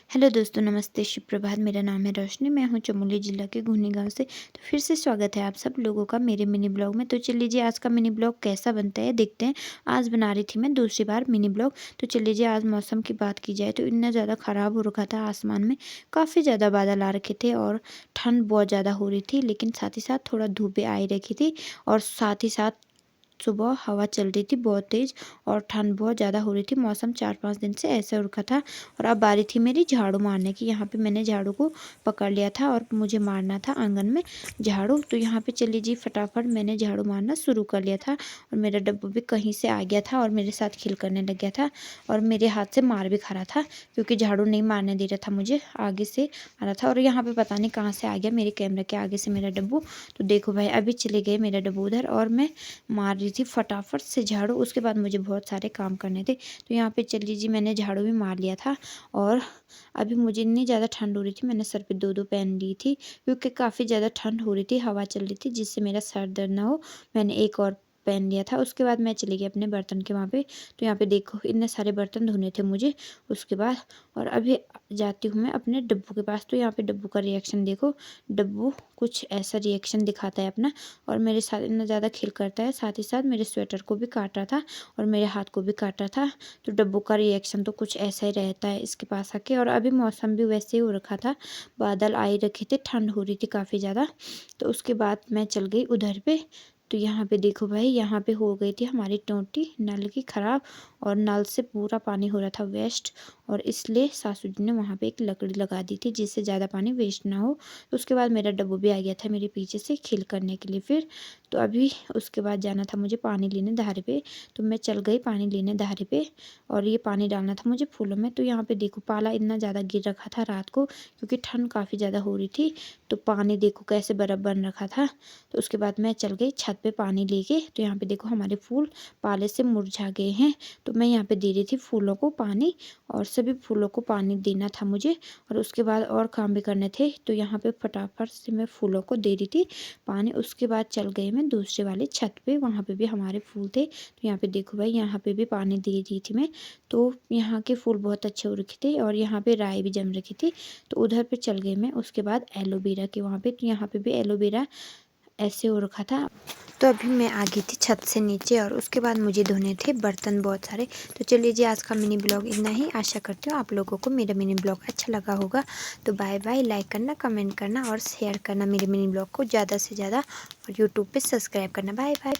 Hello दोस्तों, नमस्ते, शुभ प्रभात। मेरा नाम है रोशनी, मैं हूँ चमोली ज़िला के घुनी गांव से। तो फिर से स्वागत है आप सब लोगों का मेरे मिनी ब्लॉग में। तो चल लीजिए, आज का मिनी ब्लॉग कैसा बनता है देखते हैं। आज बना रही थी मैं दूसरी बार मिनी ब्लॉग। तो चल लीजिए, आज मौसम की बात की जाए तो इतना ज़्यादा ख़राब हो रखा था, आसमान में काफ़ी ज़्यादा बादल आ रखे थे और ठंड बहुत ज़्यादा हो रही थी, लेकिन साथ ही साथ थोड़ा धूप भी आई रखी थी। और साथ ही साथ सुबह हवा चल रही थी बहुत तेज़ और ठंड बहुत ज़्यादा हो रही थी। मौसम 4-5 दिन से ऐसे हो रखा था। और अब बारी थी मेरी झाड़ू मारने की। यहाँ पे मैंने झाड़ू को पकड़ लिया था और मुझे मारना था आंगन में झाड़ू। तो यहाँ पे चल लीजिए, फटाफट मैंने झाड़ू मारना शुरू कर लिया था और मेरा डब्बू भी कहीं से आ गया था और मेरे साथ खेल करने लग गया था और मेरे हाथ से मार भी खा रहा था, क्योंकि झाड़ू नहीं मारने दे रहा था मुझे, आगे से आ रहा था। और यहाँ पे पता नहीं कहाँ से आ गया मेरे कैमरे के आगे से मेरा डब्बू। तो देखो भाई, अभी चले गए मेरा डब्बू उधर और मैं मार रही थी फटाफट से झाड़ू। उसके बाद मुझे बहुत सारे काम करने थे। तो यहाँ पे चल लीजिए, मैंने झाड़ू भी मार लिया था। और अभी मुझे इतनी ज़्यादा ठंड हो रही थी, मैंने सर पे 2-2 पहन ली थी, क्योंकि काफ़ी ज़्यादा ठंड हो रही थी, हवा चल रही थी, जिससे मेरा सर दर्द ना हो। मैंने एक और पहन लिया था। उसके बाद मैं चली गई अपने बर्तन के वहाँ पे। तो यहाँ पे देखो, इतने सारे बर्तन धोने थे मुझे उसके बाद। और अभी जाती हूँ मैं अपने डब्बू के पास। तो यहाँ पे डब्बू का रिएक्शन देखो। डब्बू कुछ ऐसा रिएक्शन दिखाता है अपना और मेरे साथ इतना ज़्यादा खेल करता है। साथ ही साथ मेरे स्वेटर को भी काट रहा था और मेरे हाथ को भी काट रहा था। तो डब्बू का रिएक्शन तो कुछ ऐसा ही रहता है इसके पास आके। और अभी मौसम भी वैसे ही हो रखा था, बादल आ ही रखे थे, ठंड हो रही थी काफ़ी ज़्यादा। तो उसके बाद मैं चल गई उधर पे। तो यहाँ पे देखो भाई, यहाँ पे हो गई थी हमारी टोंटी नल की ख़राब और नल से पूरा पानी हो रहा था वेस्ट। और इसलिए सासू जी ने वहाँ पे एक लकड़ी लगा दी थी, जिससे ज़्यादा पानी वेस्ट ना हो। तो उसके बाद मेरा डब्बू भी आ गया था मेरे पीछे से खेल करने के लिए फिर। तो अभी उसके बाद जाना था मुझे पानी लेने धारे पे। तो मैं चल गई पानी लेने धारे पे और ये पानी डालना था मुझे फूलों में। तो यहाँ पे देखो, पाला इतना ज़्यादा गिर रखा था रात को, क्योंकि ठंड काफ़ी ज़्यादा हो रही थी। तो पानी देखो कैसे बर्फ़ बन रखा था। तो उसके बाद मैं चल गई छत पे पानी लेके। तो यहाँ पे देखो, हमारे फूल पाले से मुरझा गए हैं। तो मैं यहाँ पे दे रही थी फूलों को पानी और सभी फूलों को पानी देना था मुझे। और उसके बाद और काम भी करने थे। तो यहाँ पे फटाफट से मैं फूलों को दे रही थी पानी। उसके बाद चल गई मैं दूसरे वाले छत पे, वहाँ पे भी हमारे फूल थे। तो यहाँ पे देखो भाई, यहाँ पे भी पानी दे रही थी मैं। तो यहाँ के फूल बहुत अच्छे हो रखे थे और यहाँ पे राई भी जम रखी थी। तो उधर पे चल गई मैं। उसके बाद एलोवेरा के वहाँ पे, तो यहाँ पे भी एलोवेरा ऐसे हो रखा था। तो अभी मैं आ गई थी छत से नीचे और उसके बाद मुझे धोने थे बर्तन बहुत सारे। तो चलिए जी, आज का मिनी ब्लॉग इतना ही। आशा करती हूँ आप लोगों को मेरा मिनी ब्लॉग अच्छा लगा होगा। तो बाय बाय, लाइक करना, कमेंट करना और शेयर करना मेरे मिनी ब्लॉग को ज़्यादा से ज़्यादा, और यूट्यूब पे सब्सक्राइब करना। Bye bye.